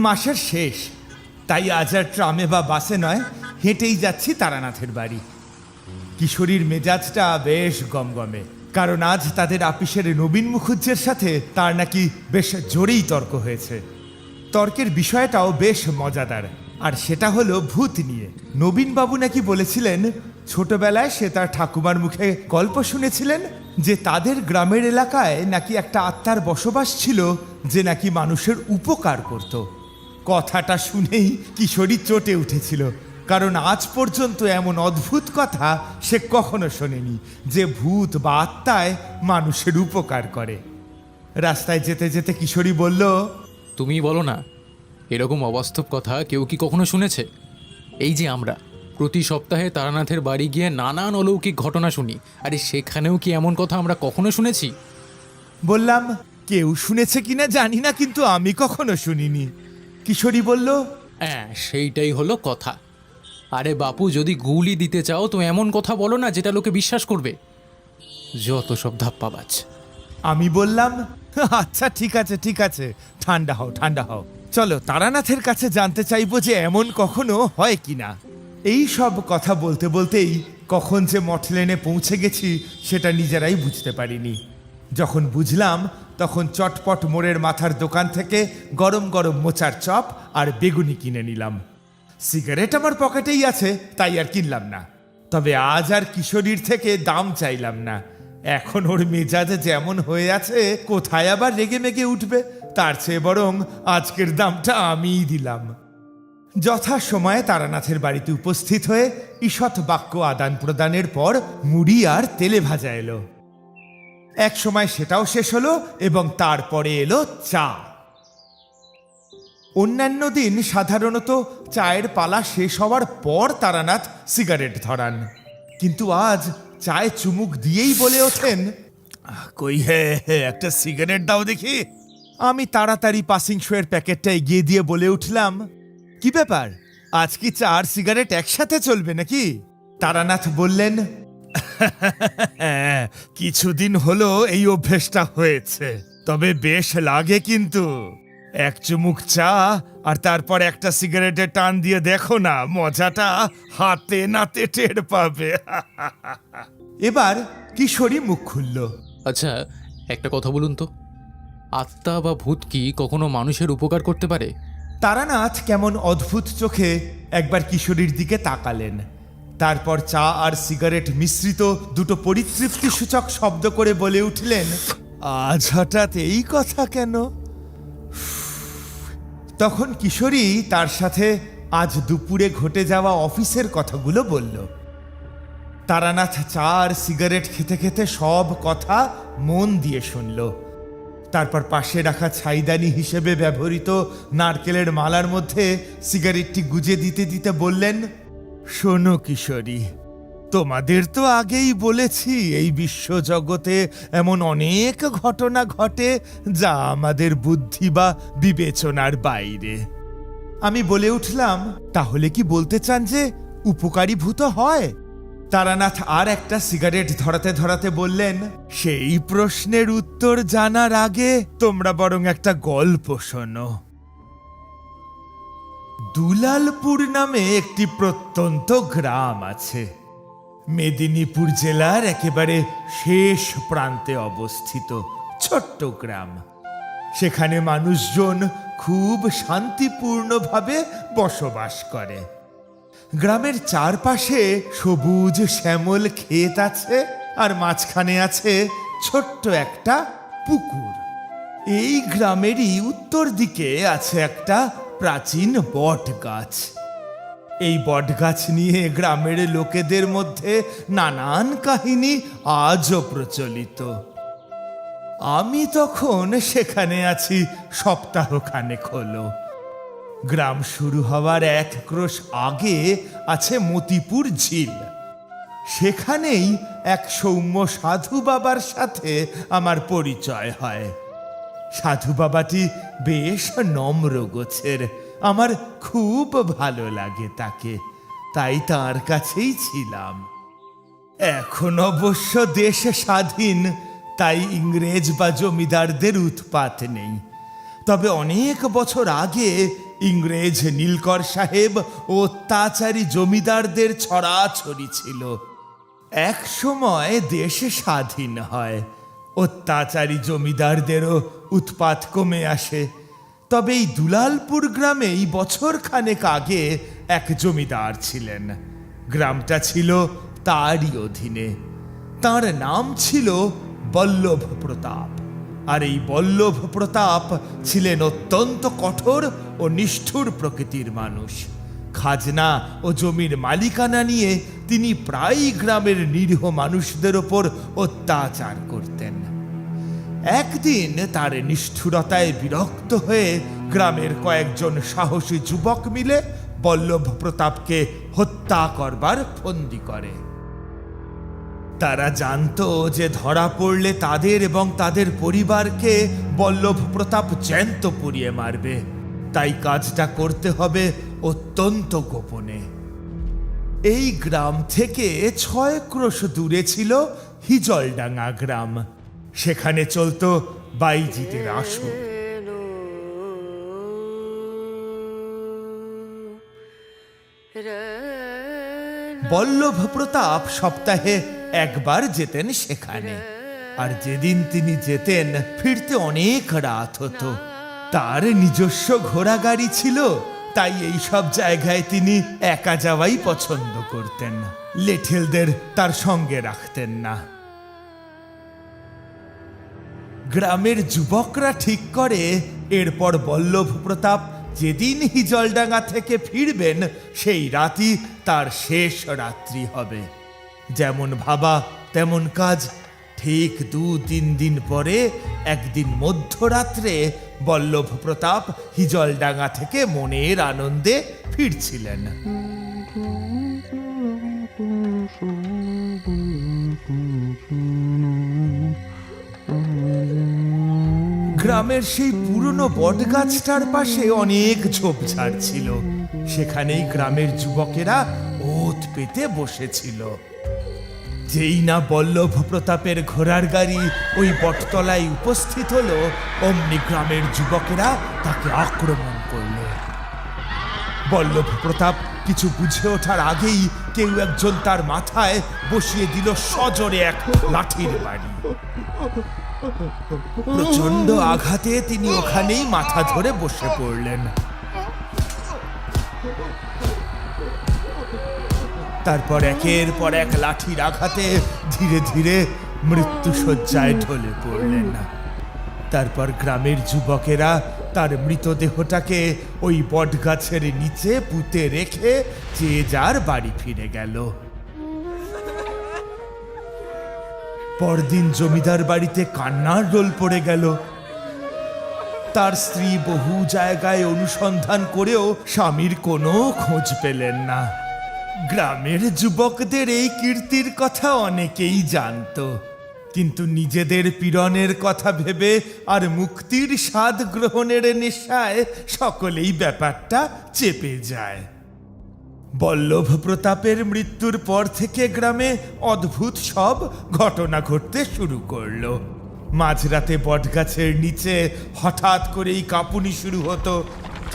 মাসের শেষ, তাই আজ আর ট্রামে বা বাসে নয়, হেঁটেই যাচ্ছি তারানাথের বাড়ি। কিশোরীর মেজাজটা বেশ গমগমে, কারণ আজ তাদের আপিসের নবীন মুখুজ্জের সাথে তার নাকি বেশ জোরেই তর্ক হয়েছে। তর্কের বিষয়টাও বেশ মজাদার, আর সেটা হলো ভূত নিয়ে। নবীনবাবু নাকি বলেছিলেন ছোটবেলায় সে তার ঠাকুমার মুখে গল্প শুনেছিলেন যে তাদের গ্রামের এলাকায় নাকি একটা আত্মার বসবাস ছিল যে নাকি মানুষের উপকার করত। কথাটা শুনেই কিশোরী চটে উঠেছিল, কারণ আজ পর্যন্ত এমন অদ্ভুত কথা সে কখনো শোনেনি যে ভূত বা আত্মায় মানুষের উপকার করে। রাস্তায় যেতে যেতে কিশোরী বলল, তুমি বলো না, এরকম অবাস্তব কথা কেউ কি কখনো শুনেছে? এই যে আমরা প্রতি সপ্তাহে তারানাথের বাড়ি গিয়ে নানান অলৌকিক ঘটনা শুনি, আরে সেখানেও কি এমন কথা আমরা কখনো শুনেছি? বললাম, কেউ শুনেছে কিনা জানি না, কিন্তু আমি কখনো শুনিনি। কিশোরী বলল, হ্যাঁ, সেইটাই হলো কথা। আরে বাপু, যদি গুলি দিতে চাও তো এমন কথা বলো না যেটা লোকে বিশ্বাস করবে। যত সব ধাপ্পাবাজ। আমি বললাম, আচ্ছা ঠিক আছে ঠিক আছে, ঠান্ডা হও ঠান্ডা হও, চলো তারানাথের কাছে জানতে চাইবো যে এমন কখনো হয় কিনা। এই সব কথা বলতে বলতেই কখন যে মঠলেনে পৌঁছে গেছি সেটা নিজেরাই বুঝতে পারিনি। যখন বুঝলাম তখন চটপট মোড়ের মাথার দোকান থেকে গরম গরম মোচার চপ আর বেগুনি কিনে নিলাম। সিগারেট আমার পকেটেই আছে, তাই আর কিনলাম না। তবে আজ আর কিশোরীর থেকে দাম চাইলাম না। এখন ওর মেজাজে যেমন হয়ে আছে, কোথায় আবার রেগে মেগে উঠবে, তার চেয়ে বরং আজকের দামটা আমিই দিলাম। যথা সময়ে তারানাথের বাড়িতে উপস্থিত হয়ে ঈষৎ বাক্য আদান প্রদানের পর মুড়ি আর তেলে ভাজা এলো। এক সময় সেটাও শেষ হলো এবং তারপরে এলো চা। অন্যান্য দিন সাধারণত চায়ের পালা শেষ হওয়ার পর তারানাথ সিগারেট ধরান, কিন্তু আজ চায়ে চুমুক দিয়েই বলে ওঠেন, কই হে একটা সিগারেট দাও দেখি। আমি তাড়াতাড়ি পাসিং শোয়ের প্যাকেটটা এগিয়ে দিয়ে বলে উঠলাম, কি ব্যাপার, আজ কি চা আর সিগারেট একসাথে চলবে নাকি? তারানাথ বললেন, কিছুদিন হলো এই অভ্যেসটা হয়েছে, তবে বেশ লাগে কিন্তু। এক চুমুক চা আর তারপর একটা সিগারেটে টান দিয়ে দেখো না, মজাটা হাতে নাতে টের পাবে। এবার কিশোরী মুখ খুলল। আচ্ছা, একটা কথা বলুন তো, আত্মা বা ভূত কি কখনো মানুষের উপকার করতে পারে? তারানাথ কেমন অদ্ভুত চোখে একবার কিশোরীর দিকে তাকালেন, তারপর চা আর সিগারেট মিশ্রিত দুটো পরিতৃপ্তি সূচক শব্দ করে বলে উঠলেন, আজ হঠাৎ এই কথা কেন? তখন কিশোরী তার সাথে আজ দুপুরে ঘটে যাওয়া অফিসের কথাগুলো বলল। তারানাথ চা আর সিগারেট খেতে খেতে সব কথা মন দিয়ে শুনল। তারপর পাশে রাখা ছাইদানি হিসেবে ব্যবহৃত নারকেলের মালার মধ্যে সিগারেটটি গুজে দিতে দিতে বললেন, শোনো কিশোরী, তোমাদের তো আগেই বলেছি এই বিশ্বজগতে এমন অনেক ঘটনা ঘটে যা আমাদের বুদ্ধি বা বিবেচনার বাইরে। আমি বলে উঠলাম, তাহলে কি বলতে চান যে উপকারী ভূত হয়? তারানাথ আর একটা সিগারেট ধরাতে ধরাতে বললেন, সেই প্রশ্নের উত্তর জানার আগে তোমরা বরং একটা গল্প শোনো। দুলালপুর নামে একটি প্রত্যন্ত গ্রাম আছে, মেদিনীপুর জেলার একেবারে শেষ প্রান্তে অবস্থিত ছোট্ট গ্রাম। সেখানে মানুষজন খুব শান্তিপূর্ণভাবে বসবাস করে। গ্রামের চারপাশে সবুজ শ্যামল ক্ষেত আছে, আর মাঝখানে আছে ছোট্ট একটা পুকুর। এই গ্রামেরই উত্তর দিকে আছে একটা প্রাচীন বট গাছ। এই বট গাছ নিয়ে গ্রামের লোকেদের মধ্যে নানান কাহিনী আজও প্রচলিত। আমি তখন সেখানে আছি সপ্তাহখানেক হলো। গ্রাম শুরু হওয়ার এক ক্রোশ আগে আছে মতিপুর ঝিল। সেখানেই এক সৌম্য সাধু বাবার সাথে আমার পরিচয় হয়। সাধু বাবাটি বেশ নম্র গোছের, আমার খুব ভালো লাগে তাকে, তাই তার কাছেই ছিলাম। এখন অবশ্য দেশ স্বাধীন, তাই ইংরেজ বা জমিদারদের উৎপাত নেই। তবে অনেক বছর আগে ইংরেজ নীলকর সাহেব ও অত্যাচারী জমিদারদের ছড়াছড়ি ছিল। এক সময় দেশ স্বাধীন হয়, অত্যাচারী জমিদারদেরও উৎপাত কমে আসে। তবে এই দুলালপুর গ্রামেই বছর খানেক আগে এক জমিদার ছিলেন। গ্রামটা ছিল তারই অধীনে। তার নাম ছিল বল্লভ প্রতাপ। আর এই বল্লভ প্রতাপ ছিলেন অত্যন্ত কঠোর ও নিষ্ঠুর প্রকৃতির মানুষ। খাজনা ও জমির মালিকানা নিয়ে তিনি প্রায়ই গ্রামের নিরীহ মানুষদের ওপর অত্যাচার করতেন। একদিন তার নিষ্ঠুরতায় বিরক্ত হয়ে গ্রামের কয়েকজন সাহসী যুবক মিলে বল্লভ প্রতাপকে হত্যা করবার ফন্দি করে। তারা জানতো যে ধরা পড়লে তাদের এবং তাদের পরিবারকে বল্লভ প্রতাপ জ্যান্ত পুড়িয়ে মারবে, তাই কাজটা করতে হবে অত্যন্ত গোপনে। এই গ্রাম থেকে 6 ক্রোশ দূরে ছিল হিজলডাঙ্গা গ্রাম। সেখানে চলতো বাইজিদের আসর। বল্লভ প্রতাপ সপ্তাহে একবার যেতেন সেখানে, আর যেদিন তিনি যেতেন ফিরতে অনেক রাত হতো। তার নিজস্ব ঘোড়া গাড়ি ছিল, তাই এই সব জায়গায় তিনি একা যাওয়াই পছন্দ করতেন। লেঠেলদের তার সঙ্গে রাখতেন না। গ্রামের যুবকরা ঠিক করে এরপর বল্লভ প্রতাপ যেদিন হিজলডাঙ্গা থেকে ফিরবেন সেই রাতই তার শেষ রাত্রি হবে। যেমন ভাবা তেমন কাজ। ঠিক 2-3 দিন পরে একদিন মধ্যরাত্রে বল্লভ প্রতাপ হিজলডাঙ্গা থেকে মনের আনন্দে ফিরছিলেন। গ্রামের সেই পুরনো বটগাছটার পাশে অনেক ঝোপঝাড় ছিল। সেখানেই গ্রামের যুবকেরা ওত পেতে বসেছিল। যেই না বল্লভ প্রতাপের ঘোড়ার গাড়ি ওই বটতলায় উপস্থিত হলো, অমনি গ্রামের যুবকেরা তাকে আক্রমণ করল। বল্লভ প্রতাপ কিছু বুঝে ওঠার আগেই কেউ একজন তার মাথায় বসিয়ে দিল সজোরে এক লাঠির বাড়ি। প্রচন্ড আঘাতে তিনি ওখানেই মাথা ধরে বসে পড়লেন। তারপর একের পর এক লাঠির আঘাতে ধীরে ধীরে মৃত্যুশয্যায় ঢলে পড়লেন। তারপর গ্রামের যুবকেরা তার মৃতদেহটাকে ওই বটগাছের নিচে পুঁতে রেখে যে যার বাড়ি ফিরে গেল। পরদিন জমিদার বাড়িতে কান্নার রোল পড়ে গেল। তার স্ত্রী বহু জায়গায় অনুসন্ধান করেও স্বামীর কোনো খোঁজ পেলেন না। গ্রামের যুবকদের এই কীর্তির কথা অনেকেই জানতো, কিন্তু নিজেদের পীড়নের কথা ভেবে আর মুক্তির স্বাদ গ্রহণের নেশায় সকলেই ব্যাপারটা চেপে যায়। বল্লভ প্রতাপের মৃত্যুর পর থেকে গ্রামে অদ্ভুত সব ঘটনা ঘটতে শুরু করলো। মাঝরাতে বটগাছের নিচে হঠাৎ করেই কাঁপুনি শুরু হতো।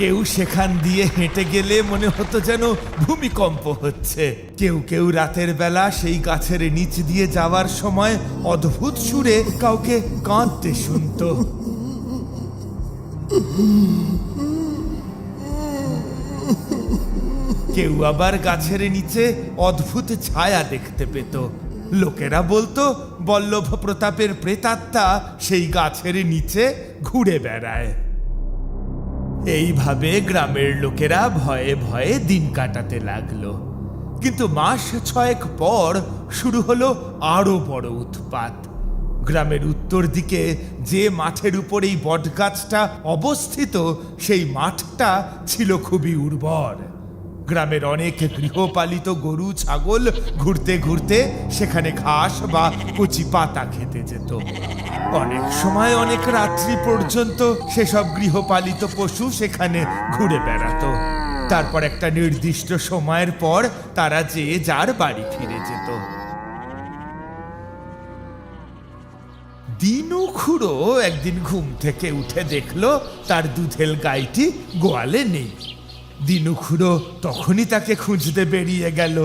কেউ সেখান দিয়ে হেঁটে গেলে মনে হতো যেন ভূমিকম্প হচ্ছে। কেউ কেউ রাতের বেলা সেই গাছের নিচ দিয়ে যাওয়ার সময় অদ্ভুত সুরে কাউকে কাঁদতে শুনতো। কেউ আবার গাছের নিচে অদ্ভুত ছায়া দেখতে পেত। লোকেরা বলতো বল্লভ প্রতাপের প্রেতাত্মা সেই গাছের নিচে ঘুরে বেড়ায়। এইভাবে গ্রামের লোকেরা ভয়ে ভয়ে দিন কাটাতে লাগলো। কিন্তু মাস 6 পর শুরু হলো আরো বড় উৎপাত। গ্রামের উত্তর দিকে যে মাঠের উপর এই বটগাছটা অবস্থিত, সেই মাঠটা ছিল খুবই উর্বর। গ্রামের অনেক গৃহপালিত গরু ছাগল ঘুরতে ঘুরতে সেখানে ঘাস বা কচি পাতা খেতে যেত। অনেক সময় অনেক রাত্রি পর্যন্ত সেসব গৃহপালিত পশু সেখানে ঘুরে বেড়াতো। তারপর একটা নির্দিষ্ট সময়ের পর তারা যে যার বাড়ি ফিরে যেত। দিনু খুড়ো একদিন ঘুম থেকে উঠে দেখলো তার দুধেল গাইটি গোয়ালে নেই। দিনু খুড়ো তখনই তাকে খুঁজতে বেরিয়ে গেল।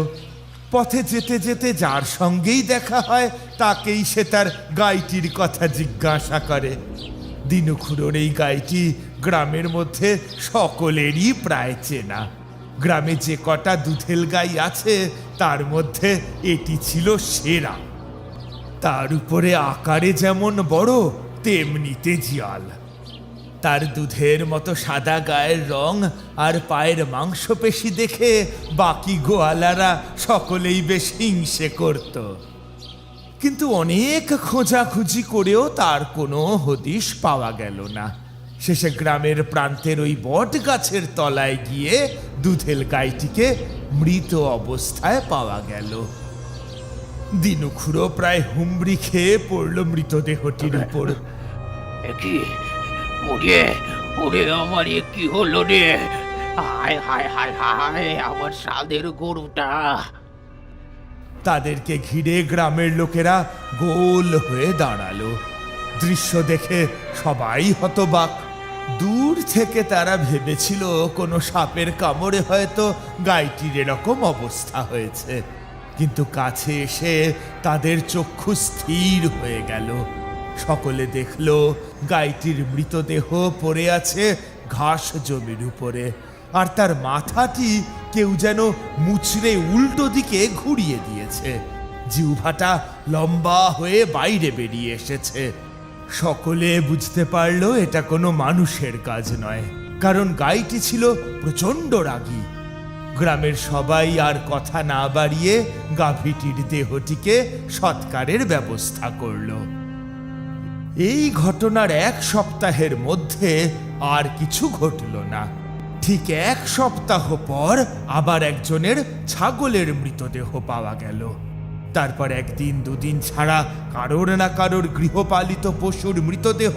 পথে যেতে যেতে যার সঙ্গেই দেখা হয় তাকেই সে তার গাইটির কথা জিজ্ঞাসা করে। দিনু খুড়োর এই গাইটি গ্রামের মধ্যে সকলেরই প্রায় চেনা। গ্রামে যে কটা দুধেল গাই আছে তার মধ্যে এটি ছিল সেরা। তার উপরে আকারে যেমন বড় তেমনি তেজিয়াল। তার দুধের মতো সাদা গায়ের রং আর পায়ের মাংসপেশি দেখে বাকি গোয়ালারা সকলেই বেশ হিংসে করত। কিন্তু অনেক খোঁজাখুঁজি করেও তার কোনো হদিশ পাওয়া গেল না। শেষে গ্রামের প্রান্তের ওই বট গাছের তলায় গিয়ে দুধেল গাইটিকে মৃত অবস্থায় পাওয়া গেল। দিনু খুড়ো প্রায় হুমড়ি খেয়ে পড়ল মৃতদেহটির উপর। কি ওরে ওরে আমার এ কি হলো রে? হায় হায় হায় হায়, আমার সাধের গরুটা। তাদেরকে ঘিরে গ্রামের লোকেরা গোল হয়ে দাঁড়ালো। দৃশ্য দেখে সবাই হতবাক। দূর থেকে তারা ভেবেছিল কোনো সাপের কামড়ে হয়তো গাইটির এরকম অবস্থা হয়েছে, কিন্তু কাছে এসে তাদের চক্ষু স্থির হয়ে গেল। সকলে দেখল গাইটির মৃতদেহ পড়ে আছে ঘাস জমির উপরে, আর তার মাথাটি কেউ যেন মুচড়ে উল্টো দিকে ঘুরিয়ে দিয়েছে। জিহ্বাটা লম্বা হয়ে বাইরে বেরিয়ে এসেছে। সকলে বুঝতে পারল এটা কোনো মানুষের কাজ নয়, কারণ গাইটি ছিল প্রচণ্ড রাগী। গ্রামের সবাই আর কথা না বাড়িয়ে গাভীটির দেহটিকে সৎকারের ব্যবস্থা করল। এই ঘটনার এক সপ্তাহের মধ্যে আর কিছু ঘটল না। ঠিক এক সপ্তাহ পর আবার একজনের ছাগলের মৃতদেহ পাওয়া গেল। তারপর একদিন দুদিন ছাড়া কারোর না কারোর গৃহপালিত পশুর মৃতদেহ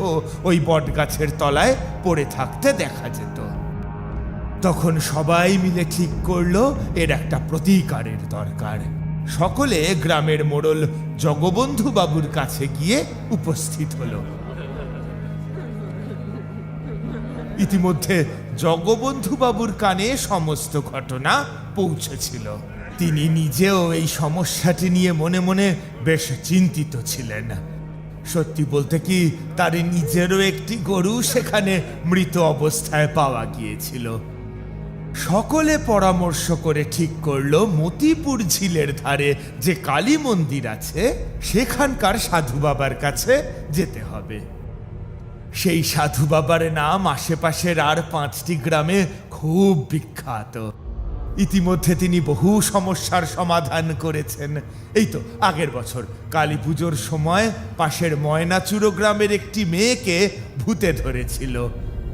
ওই বটগাছের তলায় পড়ে থাকতে দেখা যেত। তখন সবাই মিলে ঠিক করলো এর একটা প্রতিকারের দরকার। সকলে গ্রামের মোড়ল জগবন্ধু বাবুর কাছে গিয়ে উপস্থিত হলো। ইতিমধ্যে জগবন্ধু বাবুর কানে সমস্ত ঘটনা পৌঁছেছিল। তিনি নিজেও এই সমস্যাটি নিয়ে মনে মনে বেশ চিন্তিত ছিলেন। সত্যি বলতে কি, তার নিজেরও একটি গরু সেখানে মৃত অবস্থায় পাওয়া গিয়েছিল। সকলে পরামর্শ করে ঠিক করলো মতিপুর ঝিলের ধারে যে কালী মন্দির আছে সেখানকার সাধু বাবার কাছে যেতে হবে। সেই সাধু বাবার নাম আশেপাশের আর 5টি গ্রামে খুব বিখ্যাত। ইতিমধ্যে তিনি বহু সমস্যার সমাধান করেছেন। এই তো আগের বছর কালী পুজোর সময় পাশের ময়নাচুরো গ্রামের একটি মেয়েকে ভূতে ধরেছিল।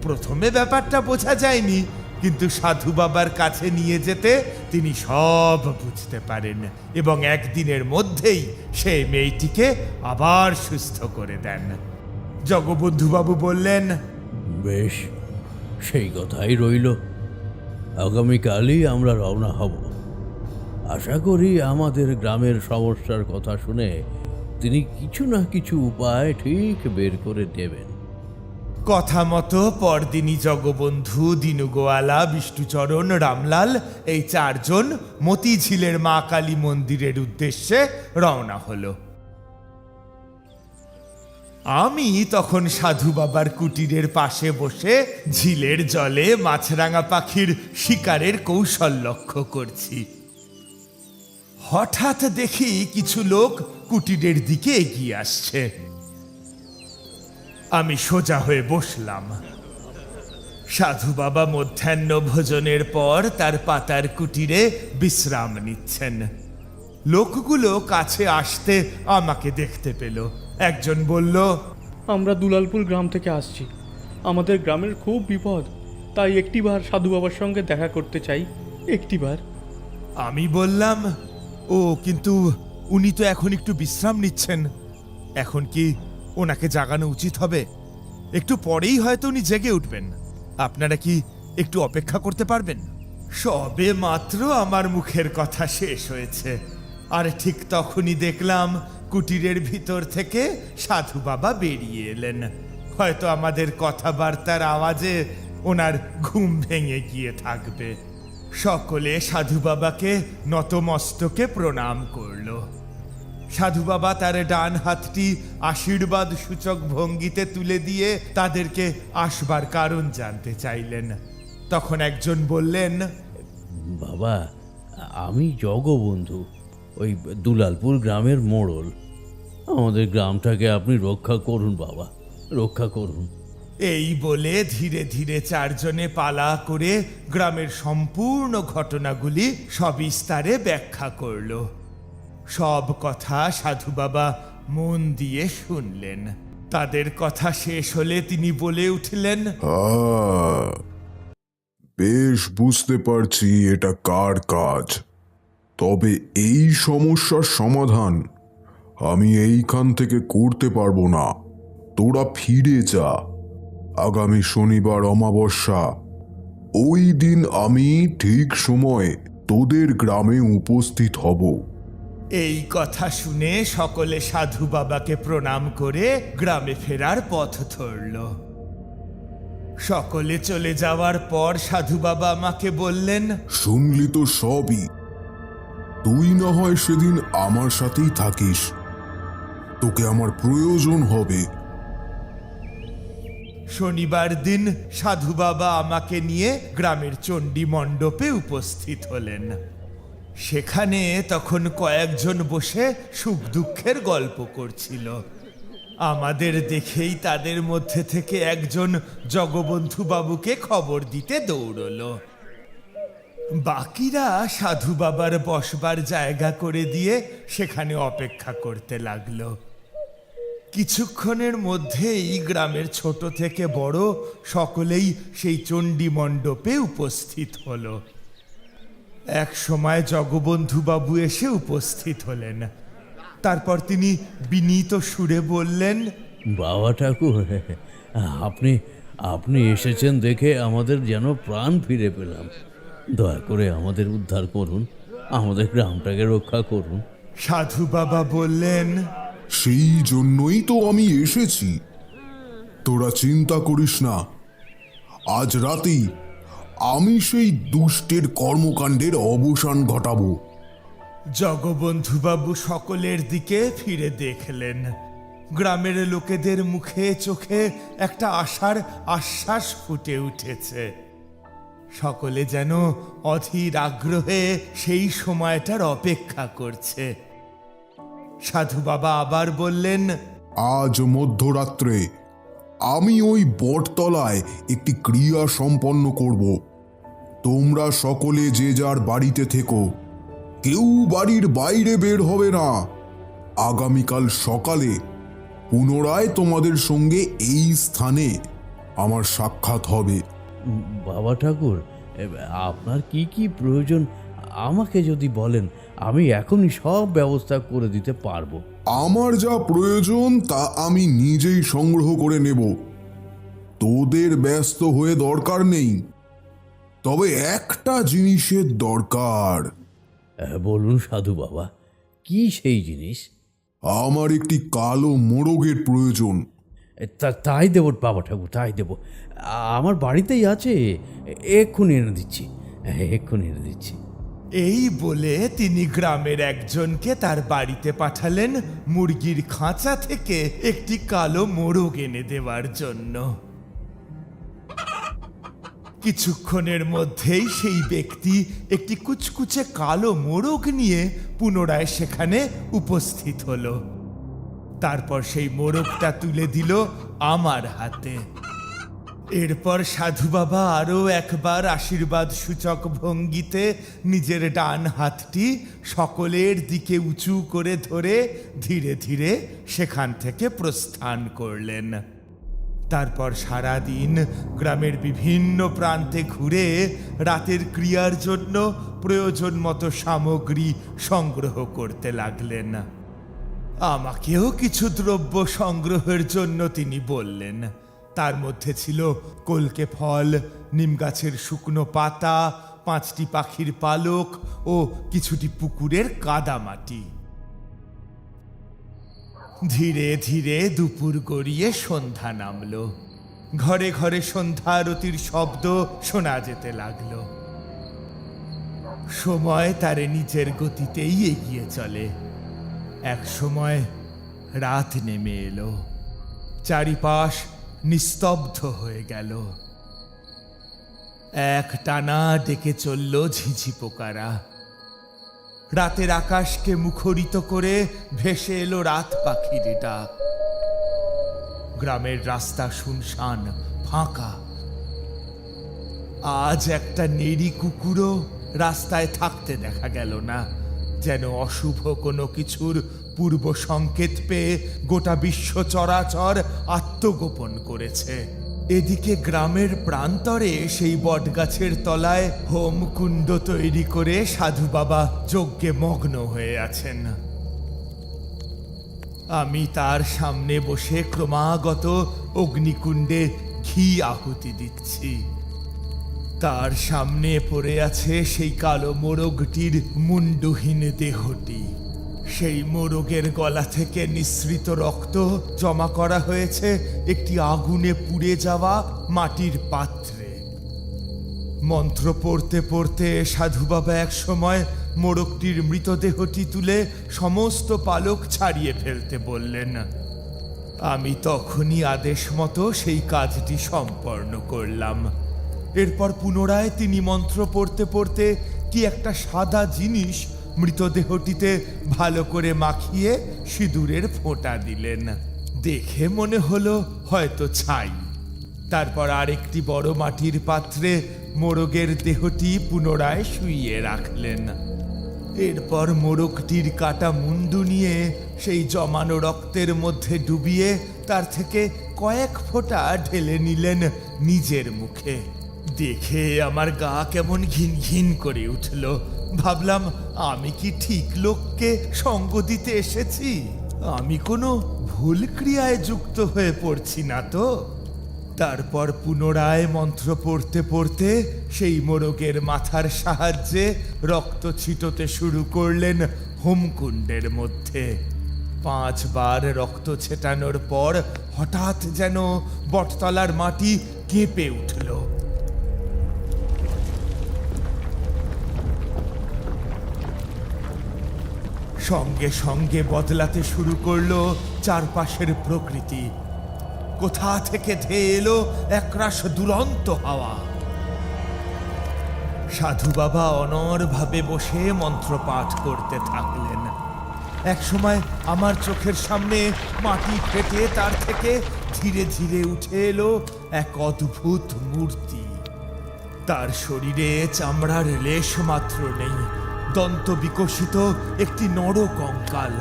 প্রথমে ব্যাপারটা বোঝা যায়নি, কিন্তু সাধু বাবার কাছে নিয়ে যেতে তিনি সব বুঝতে পারেন এবং একদিনের মধ্যেই সেই মেয়েটিকে আবার সুস্থ করে দেন। জগবন্ধুবাবু বললেন, বেশ, সেই কথাই রইল। আগামীকালই আমরা রওনা হব। আশা করি আমাদের গ্রামের সমস্যার কথা শুনে তিনি কিছু না কিছু উপায় ঠিক বের করে দেবেন। কথা মতো পরদিনই জগবন্ধু, দিনু গোয়ালা, বিষ্ণুচরণ, রামলাল এই 4 জন মতিঝিলের মা কালী মন্দিরের উদ্দেশ্যে রওনা হলো। আমি তখন সাধু বাবার কুটিরের পাশে বসে ঝিলের জলে মাছরাঙা পাখির শিকারের কৌশল লক্ষ্য করছি। হঠাৎ দেখি কিছু লোক কুটিরের দিকে এগিয়ে আসছে। আমি সোজা হয়ে বসলাম। সাধু বাবা মধ্যাহ্ন ভোজনের পর তার পাতার কুটিরে বিশ্রাম নিচ্ছেন। লোকগুলো কাছে আসতে আমাকে দেখতে পেল। একজন বলল, আমরা দুলালপুর গ্রাম থেকে আসছি। আমাদের গ্রামের খুব বিপদ, তাই একটিবার সাধু বাবার সঙ্গে দেখা করতে চাই। একটিবার। আমি বললাম, ও কিন্তু উনি তো এখন একটু বিশ্রাম নিচ্ছেন, এখন কি ওনাকে জাগানো উচিত হবে? একটু পরেই হয়তো উনি জেগে উঠবেন। আপনারা কি একটু অপেক্ষা করতে পারবেন? সবে মাত্র আমার মুখের কথা শেষ হয়েছে, আর ঠিক তখনই দেখলাম কুটিরের ভিতর থেকে সাধু বাবা বেরিয়ে এলেন। হয়তো আমাদের কথাবার্তার আওয়াজে ওনার ঘুম ভেঙে গিয়ে থাকবে। সকলে সাধু বাবাকে নতমস্তকে প্রণাম করলো। সাধু বাবা তার ডান হাতটি আশীর্বাদ সূচক ভঙ্গিতে তুলে দিয়ে তাদেরকে আসবার কারণ জানতে চাইলেন। তখন একজন বললেন, বাবা, আমি জগবন্ধু, ওই দুলালপুর গ্রামের মোড়ল। আমাদের গ্রামটাকে আপনি রক্ষা করুন বাবা, রক্ষা করুন। এই বলে ধীরে ধীরে চারজনে পালা করে গ্রামের সম্পূর্ণ ঘটনাগুলি সবিস্তারে ব্যাখ্যা করল। সব কথা সাধু বাবা মন দিয়ে শুনলেন। তাদের কথা শেষ হলে তিনি বলে উঠলেন, বেশ বুঝতে পারছি এটা কার কাজ। তবে এই সমস্যার সমাধান আমি এইখান থেকে করতে পারবো না। তোরা ফিরে যা। আগামী শনিবার অমাবস্যা, ওই দিন আমি ঠিক সময়ে তোদের গ্রামে উপস্থিত হব। এই কথা শুনে সকলে সাধু বাবাকে প্রণাম করে গ্রামে ফেরার পথ ধরল। সকলে চলে যাওয়ার পর সাধু বাবা আমাকে বললেন, শুনলি তো সবই। তুই না হয় সেদিন আমার সাথেই থাকিস, তোকে আমার প্রয়োজন হবে। শনিবার দিন সাধু বাবা আমাকে নিয়ে গ্রামের চণ্ডী মণ্ডপে উপস্থিত হলেন। সেখানে তখন কয়েকজন বসে সুখ দুঃখের গল্প করছিল। আমাদের দেখেই তাদের মধ্যে থেকে একজন জগবন্ধু বাবুকে খবর দিতে দৌড়লো। বাকিরা সাধু বাবার বসবার জায়গা করে দিয়ে সেখানে অপেক্ষা করতে লাগলো। কিছুক্ষণের মধ্যেই গ্রামের ছোট থেকে বড় সকলেই সেই চণ্ডী মণ্ডপে উপস্থিত হলো। এক সময় জগবন্ধু বাবু এসে উপস্থিত হলেন। তারপর তিনি বিনীত সুরে বললেন, বাবা ঠাকুর, আপনি আপনি এসেছেন দেখে আমাদের যেন প্রাণ ফিরে পেলাম। দয়া করে আমাদের উদ্ধার করুন, আমাদের গ্রামটাকে রক্ষা করুন। সাধু বাবা বললেন, সেই জন্যই তো আমি এসেছি। তোরা চিন্তা করিস না, আজ রাতেই আমি সেই দুষ্টের কর্মকাণ্ডের অবসান ঘটাবো। জগবন্ধু বাবু সকলের দিকে ফিরে দেখলেন। গ্রামের লোকেদের মুখে চোখে একটা আশার আশ্বাস ফুটে উঠেছে। সকলে যেন অধীর আগ্রহে সেই সময়টার অপেক্ষা করছে। সাধু বাবা আবার বললেন, আজ মধ্যরাত্রে আমি ওই বটতলায় একটি ক্রিয়া সম্পন্ন করব। তোমরা সকলে যে যার বাড়িতে থেকো, কেউ বাড়ির বাইরে বের হবে না। আগামীকাল সকালে পুনরায় তোমাদের সঙ্গে এই স্থানে আমার সাক্ষাৎ হবে। বাবা ঠাকুর, আপনার কি কি প্রয়োজন আমাকে যদি বলেন, আমি এখনই সব ব্যবস্থা করে দিতে পারবো। আমার যা প্রয়োজন তা আমি নিজেই সংগ্রহ করে নেব। তোদের ব্যস্ত হয়ে দরকার নেই। তবে একটা জিনিসের দরকার। বলুন সাধু বাবা, কি সেই জিনিস? আমার একটি কালো মোড়গের প্রয়োজন। তাই দেব বাবা ঠাকুর, তাই দেব। আমার বাড়িতেই আছে, এক্ষুনি এনে দিচ্ছি, এক্ষুনি এনে দিচ্ছি। এই বলে তিনি গ্রামের একজনকে তার বাড়িতে পাঠালেন মুরগির খাঁচা থেকে একটি কালো মোড়ক এনে দেওয়ার জন্য। কিছুক্ষণের মধ্যেই সেই ব্যক্তি একটি কুচকুচে কালো মোড়ক নিয়ে পুনরায় সেখানে উপস্থিত হলো। তারপর সেই মোড়কটা তুলে দিল আমার হাতে। এরপর সাধু বাবা আরও একবার আশীর্বাদ সূচক ভঙ্গিতে নিজের ডান হাতটি সকলের দিকে উঁচু করে ধরে ধীরে ধীরে সেখান থেকে প্রস্থান করলেন। তারপর সারাদিন গ্রামের বিভিন্ন প্রান্তে ঘুরে রাতের ক্রিয়ার জন্য প্রয়োজন মতো সামগ্রী সংগ্রহ করতে লাগলেন। আমাকেও কিছু দ্রব্য সংগ্রহের জন্য তিনি বললেন। তার মধ্যে ছিল কলকে ফল, নিম গাছের শুকনো পাতা, 5টি পাখির পালক ও কিছুটি পুকুরের কাদামাটি। ধীরে ধীরে দুপুর গড়িয়ে সন্ধ্যা নামলো। ঘরে ঘরে সন্ধ্যা আরতির শব্দ শোনা যেতে লাগলো। সময় তার নিজের গতিতেই এগিয়ে চলে। এক সময় রাত নেমে এলো। চারিপাশ নিস্তব্ধ হয়ে গেল। এক টানা ডেকে চলল ঝিঝি পোকারা। রাতের আকাশকে মুখরিত করে ভেসে এলো রাত পাখির ডাক। গ্রামের রাস্তা শুনশান, ফাঁকা। আজ একটা নেড়ি কুকুরও রাস্তায় থাকতে দেখা গেল না। যেন অশুভ কোনো কিছুর পূর্ব সংকেত পেয়ে গোটা বিশ্ব চরাচর আত্মগোপন করেছে। এদিকে গ্রামের প্রান্তরে সেই বটগাছের তলায় হোমকুণ্ড তৈরি করে সাধু বাবা যজ্ঞে মগ্ন হয়ে আছেন। আমি তার সামনে বসে ক্রমাগত অগ্নিকুণ্ডে ঘি আহুতি দিচ্ছি। তার সামনে পড়ে আছে সেই কালো মোরগটির মুন্ডুহীন দেহটি। সেই মোরগের গলা থেকে নিঃসৃত রক্ত জমা করা হয়েছে একটি আগুনে পুড়ে যাওয়া মাটির পাত্রে। মন্ত্র পড়তে পড়তে সাধু বাবা এক সময় মোরগটির মৃতদেহটি তুলে সমস্ত পালক ছাড়িয়ে ফেলতে বললেন। আমি তখনই আদেশ মতো সেই কাজটি সম্পন্ন করলাম। এরপর পুনরায় তিনি মন্ত্র পড়তে পড়তে কি একটা সাদা জিনিস মৃতদেহটিতে ভালো করে মাখিয়ে সিঁদুরের ফোঁটা দিলেন। দেখে মনে হলো হয়তো ছাই। তারপর আরেকটি বড় মাটির পাত্রে মোরগের দেহটি পুনরায় শুইয়ে রাখলেন। এরপর মোরগটির কাটা মুন্ডু নিয়ে সেই জমানো রক্তের মধ্যে ডুবিয়ে তার থেকে কয়েক ফোঁটা ঢেলে নিলেন নিজের মুখে। দেখে আমার গা কেমন ঘিন ঘিন করে উঠল। ভাবলাম, আমি কি ঠিক লোককে সঙ্গ দিতে এসেছি? আমি কোনো ভুল ক্রিয়ায় যুক্ত হয়ে পড়ছি না তো? তারপর পুনরায় মন্ত্র পড়তে পড়তে সেই মোরগের মাথার সাহায্যে রক্ত ছিটোতে শুরু করলেন হোমকুণ্ডের মধ্যে। 5 বার রক্ত ছেটানোর পর হঠাৎ যেন বটতলার মাটি কেঁপে উঠল। সঙ্গে সঙ্গে বদলাতে শুরু করলো চারপাশের প্রকৃতি। কোথা থেকে ধেয়ে এলো একরাশ দুরন্ত হাওয়া। সাধু বাবা অনড়ভাবে বসে মন্ত্রপাঠ করতে থাকলেন। একসময় আমার চোখের সামনে মাটি ফেটে তার থেকে ধীরে ধীরে উঠে এলো এক অদ্ভুত মূর্তি। তার শরীরে চামড়ার লেশ মাত্র নেই, দন্ত বিকশিত একটি নরকঙ্কাল।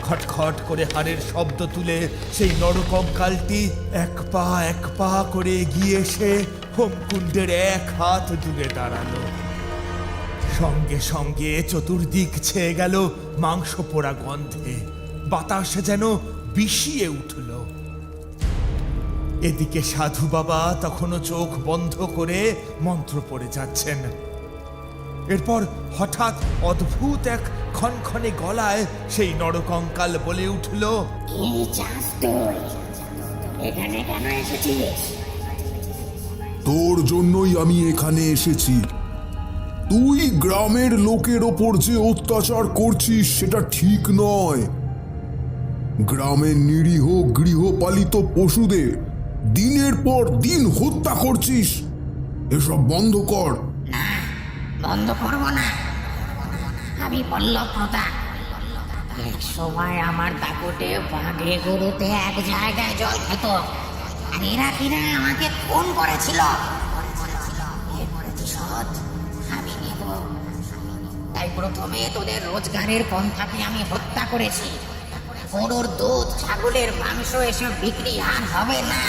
খটখট করে হাড়ের শব্দ তুলে সেই নরকঙ্কালটি এক পা করে এগিয়ে এসে হোমকুণ্ডের এক হাত দূরে দাঁড়ালো। সঙ্গে সঙ্গে চতুর্দিক ছেয়ে গেল মাংস পোড়া গন্ধে। বাতাস যেন বিষিয়ে উঠল। এদিকে সাধু বাবা তখনও চোখ বন্ধ করে মন্ত্র পড়ে যাচ্ছেন। এরপর হঠাৎ অদ্ভুত এক খনখনে গলায় সেই নরকঙ্কাল বলে উঠল, কি চাস তুই? এখানে কেন এসেছিস? তোর জন্যই আমি এখানে এসেছি। তুই গ্রামের লোকের ওপর যে অত্যাচার করছিস সেটা ঠিক নয়। গ্রামের নিরীহ গৃহপালিত পশুদের দিনের পর দিন হত্যা করছিস। এসব বন্ধ কর। বন্ধ করবো না। আমি পল্লব প্রতাপ। এক সময় আমার দাপুটে বাঘে গরুতে এক জায়গায় জল খেত। আর এরা কিনা আমাকে খুন করেছিল। এর প্রতিশোধ আমি নেব। তাই প্রথমে তোদের রোজগারের পন্থাকে আমি হত্যা করেছি। গরুর দুধ, ছাগলের মাংস এসব বিক্রি আর হবে না।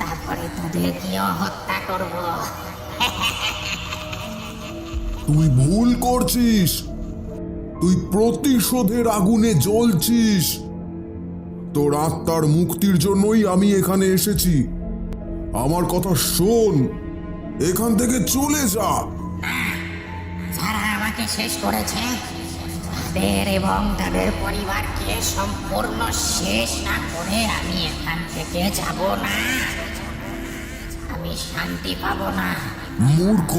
তারপরে তোদেরকেও হত্যা করব। তুই ভুল করছিস। তুই প্রতিশোধের আগুনে জ্বলছিস। তোর আত্মার মুক্তির জন্যই আমি এখানে এসেছি। আমার কথা শোন, এখান থেকে চলে যা। যারা আমাকে শেষ করেছে তাদের এবং তাদের পরিবারকে সম্পূর্ণ শেষ না করে আমি এখান থেকে যাব না। আমি শান্তি পাবো না। মূর্খ,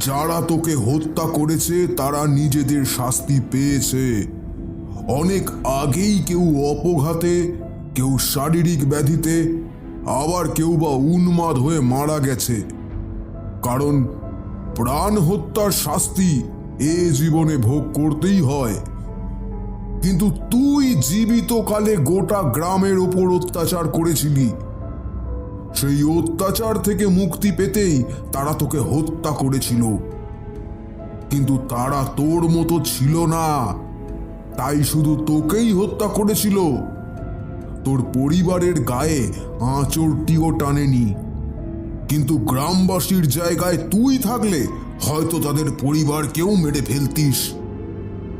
যারা তোকে হত্যা করেছে তারা নিজেদের শাস্তি পেয়েছে। অনেক আগেই কেউ অপঘাতে, কেউ শারীরিক ব্যাধিতে, আবার কেউ বা উন্মাদ হয়ে মারা গেছে। কারণ প্রাণ হত্যার শাস্তি এ জীবনে ভোগ করতেই হয়। কিন্তু তুই জীবিতকালে গোটা গ্রামের ওপর অত্যাচার করেছিলি। সেই অত্যাচার থেকে মুক্তি পেতেই তারা তোকে হত্যা করেছিল। কিন্তু তারা তোর মতো ছিল না, তাই শুধু তোকেই হত্যা করেছিল। তোর পরিবারের গায়ে আঁচড়টিও টানেনি। কিন্তু গ্রামবাসীর জায়গায় তুই থাকলে হয়তো তাদের পরিবারকেও মেরে ফেলতিস।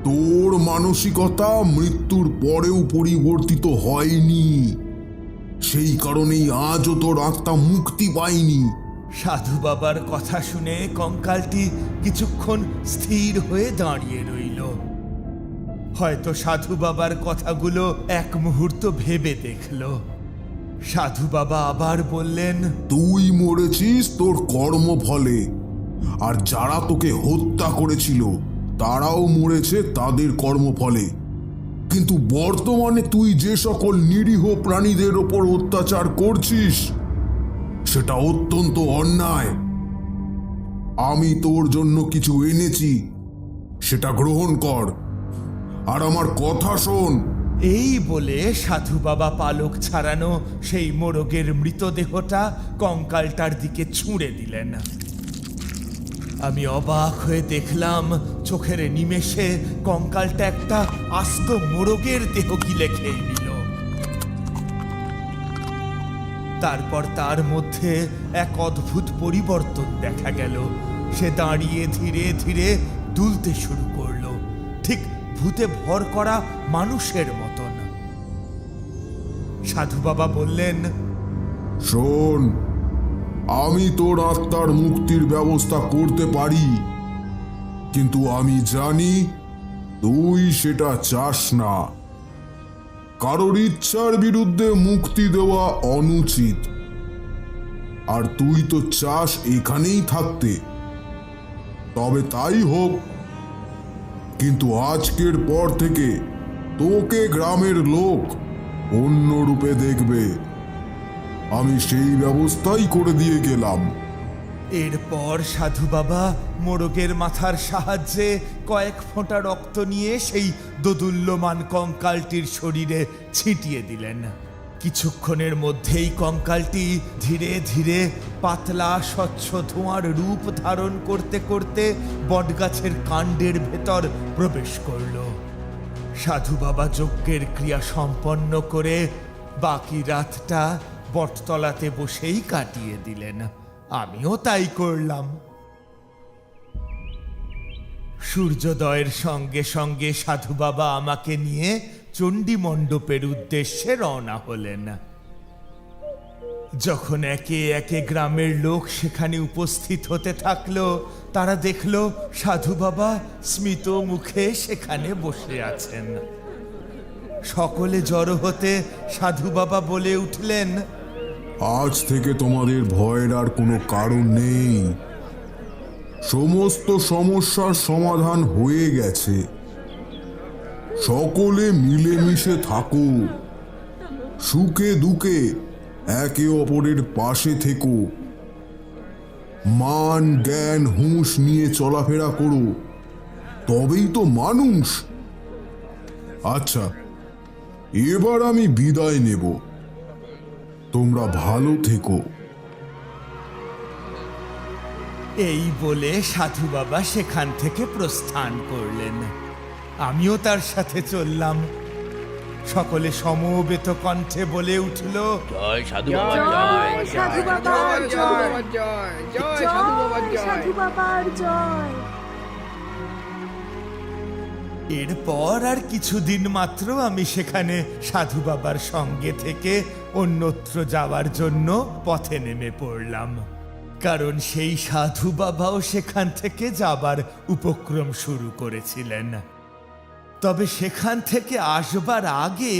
তোর মানসিকতা মৃত্যুর পরেও পরিবর্তিত হয়নি। সেই কারণেই আজও তোর আত্মা মুক্তি পায়নি। সাধু বাবার কথা শুনে কঙ্কালটি কিছুক্ষণ স্থির হয়ে দাঁড়িয়ে রইল। হয়তো সাধু বাবার কথাগুলো এক মুহূর্ত ভেবে দেখল। সাধু বাবা আবার বললেন, তুই মরেছিস তোর কর্মফলে, আর যারা তোকে হত্যা করেছিল তারাও মরেছে তাদের কর্মফলে। কিন্তু বর্তমানে তুই যে সকল নিরীহ প্রাণীদের ওপর অত্যাচার করছিস সেটা অত্যন্ত অন্যায়। আমি তোর জন্য কিছু এনেছি, সেটা গ্রহণ কর আর আমার কথা শোন। এই বলে সাধু বাবা পালক ছাড়ানো সেই মোরগের মৃতদেহটা কঙ্কালটার দিকে ছুঁড়ে দিলেন। আমি অবাক হয়ে দেখলাম চোখের নিমেষে কঙ্কালটা একটা আস্ত মোরগের দেহ গিলে খেয়ে নিল। তারপর তার মধ্যে এক অদ্ভুত পরিবর্তন দেখা গেল। সে দাঁড়িয়ে ধীরে ধীরে দুলতে শুরু করলো, ঠিক ভূতে ভর করা মানুষের মতন। সাধু বাবা বললেন, শোন, আমি তোর আত্মার মুক্তির ব্যবস্থা করতে পারি, কিন্তু আমি জানি তুই সেটা চাস না। কারোর ইচ্ছার বিরুদ্ধে মুক্তি দেওয়া অনুচিত। আর তুই তো চাস এখানেই থাকতে। তবে তাই হোক, কিন্তু আজকের পর থেকে তোকে গ্রামের লোক অন্য রূপে দেখবে। আমি সেই ব্যবস্থাই করে দিয়ে গেলাম। এরপর সাধু বাবা মোরগের মাথার সাহায্যে কয়েক ফোঁটা রক্ত নিয়ে সেই দোদুল্যমান কঙ্কালটির শরীরে ছিটিয়ে দিলেন। কিছুক্ষণের মধ্যেই কঙ্কালটি ধীরে ধীরে পাতলা স্বচ্ছ ধোঁয়ার রূপ ধারণ করতে করতে বটগাছের কাণ্ডের ভেতর প্রবেশ করল। সাধু বাবা যজ্ঞের ক্রিয়া সম্পন্ন করে বাকি রাতটা বটতলাতে বসেই কাটিয়ে দিলেন। আমিও তাই করলাম। সূর্যোদয়ের সঙ্গে সঙ্গে সাধু বাবা আমাকে নিয়ে চণ্ডী মণ্ডপের উদ্দেশ্যে রওনা হলেন। যখন একে একে গ্রামের লোক সেখানে উপস্থিত হতে থাকলো, তারা দেখলো সাধু বাবা স্মিত মুখে সেখানে বসে আছেন। সকলে জড়ো হতে সাধু বাবা বলে উঠলেন, আজ থেকে তোমাদের ভয়ের আর কোনো কারণ নেই। সমস্ত সমস্যার সমাধান হয়ে গেছে। সকলে মিলেমিশে থাকো, সুখে দুঃখে একে অপরের পাশে থেকো, মান জ্ঞান হুঁশ নিয়ে চলাফেরা করো, তবেই তো মানুষ। আচ্ছা, এবার আমি বিদায় নেব। তোমরা ভালো থেকো। এই বলে সাধু বাবা সেখান থেকে প্রস্থান করলেন। আমিও তার সাথে চললাম। সকলে সমবেত কণ্ঠে বলে উঠল, জয় সাধু বাবা, জয় সাধু বাবার জয়, জয় সাধু বাবার জয়। এরপর আর কিছুদিন মাত্র আমি সেখানে সাধু বাবার সঙ্গে থেকে অন্যত্র যাওয়ার জন্য পথে নেমে পড়লাম। কারণ সেই সাধু বাবাও সেখান থেকে যাবার উপক্রম শুরু করেছিলেন। তবে সেখান থেকে আসবার আগে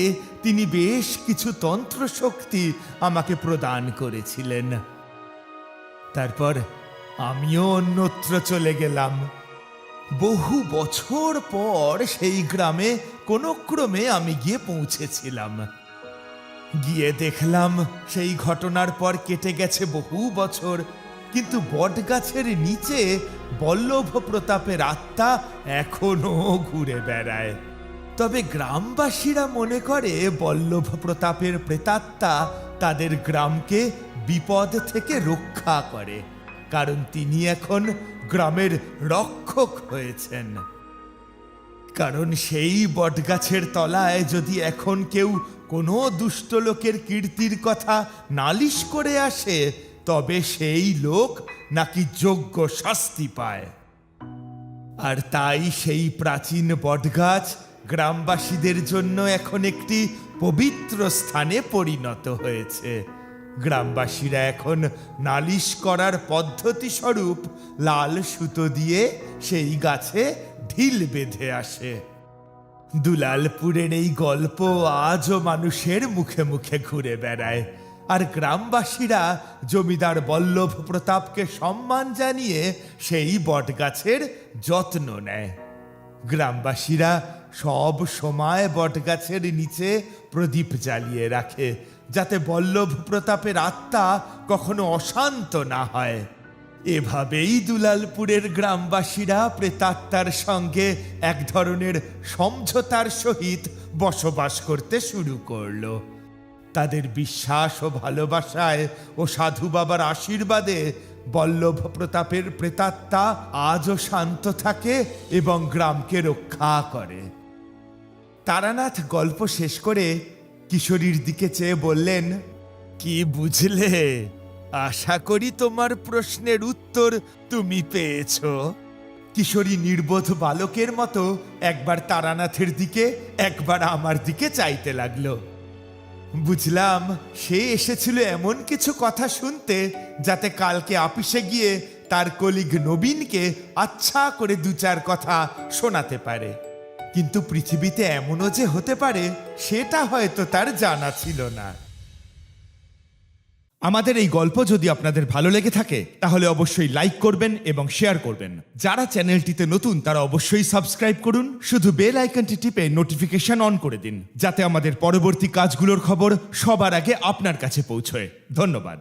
তিনি বেশ কিছু তন্ত্র শক্তি আমাকে প্রদান করেছিলেন। তারপর আমিও অন্যত্র চলে গেলাম। বহু বছর পর সেই গ্রামে কোনো ক্রমে আমি গিয়ে পৌঁছেছিলাম। গিয়ে দেখলাম সেই ঘটনার পর কেটে গেছে বহু বছর, কিন্তু বটগাছের নিচে বল্লভ প্রতাপের আত্মা এখনো ঘুরে বেড়ায়। তবে গ্রামবাসীরা মনে করে বল্লভ প্রতাপের প্রেতাত্মা তাদের গ্রামকে বিপদ থেকে রক্ষা করে, কারণ তিনি এখন গ্রামের রক্ষক হয়েছেন। কারণ সেই বটগাছের তলায় যদি এখন কেউ কোনো দুষ্ট লোকের কীর্তির কথা নালিশ করে আসে, তবে সেই লোক নাকি যোগ্য শাস্তি পায়। আর তাই সেই প্রাচীন বটগাছ গ্রামবাসীদের জন্য এখন একটি পবিত্র স্থানে পরিণত হয়েছে। গ্রামবাসীরা এখন নালিশ করার পদ্ধতি স্বরূপ লাল সুতো দিয়ে সেই গাছে ঢিল বেঁধে আসে। দুলালপুরের এই গল্প আজও মানুষের মুখে মুখে ঘুরে বেড়ায়, আর গ্রামবাসীরা জমিদার বল্লভ প্রতাপকে সম্মান জানিয়ে সেই বটগাছের যত্ন নেয়। গ্রামবাসীরা সব সময় বটগাছের নিচে প্রদীপ জ্বালিয়ে রাখে, যাতে বল্লভ প্রতাপের আত্মা কখনো অশান্ত না হয়। এভাবেই দুলালপুরের গ্রামবাসীরা প্রেতাত্মার সঙ্গে এক ধরনের সমঝোতার সহিত বসবাস করতে শুরু করলো। তাদের বিশ্বাস ও ভালোবাসায় ও সাধু বাবার আশীর্বাদে বল্লভ প্রতাপের প্রেতাত্মা আজও শান্ত থাকে এবং গ্রামকে রক্ষা করে। তারানাথ গল্প শেষ করে কিশোরীর দিকে চেয়ে বললেন, কি বুঝলে? আশা করি তোমার প্রশ্নের উত্তর তুমি পেয়েছ। কিশোরী নির্বোধ বালকের মতো একবার তারানাথের দিকে একবার আমার দিকে চাইতে লাগলো। বুঝলাম সে এসেছিল এমন কিছু কথা শুনতে, যাতে কালকে আপিসে গিয়ে তার কলিগ নবীনকে আচ্ছা করে দু চার কথা শোনাতে পারে। কিন্তু পৃথিবীতে এমনও যে হতে পারে সেটা হয়তো তার জানা ছিল না। আমাদের এই গল্প যদি আপনাদের ভালো লেগে থাকে তাহলে অবশ্যই লাইক করবেন এবং শেয়ার করবেন। যারা চ্যানেলটিতে নতুন তারা অবশ্যই সাবস্ক্রাইব করুন। শুধু বেল আইকনটি টিপে নোটিফিকেশন অন করে দিন, যাতে আমাদের পরবর্তী কাজগুলোর খবর সবার আগে আপনার কাছে পৌঁছয়। ধন্যবাদ।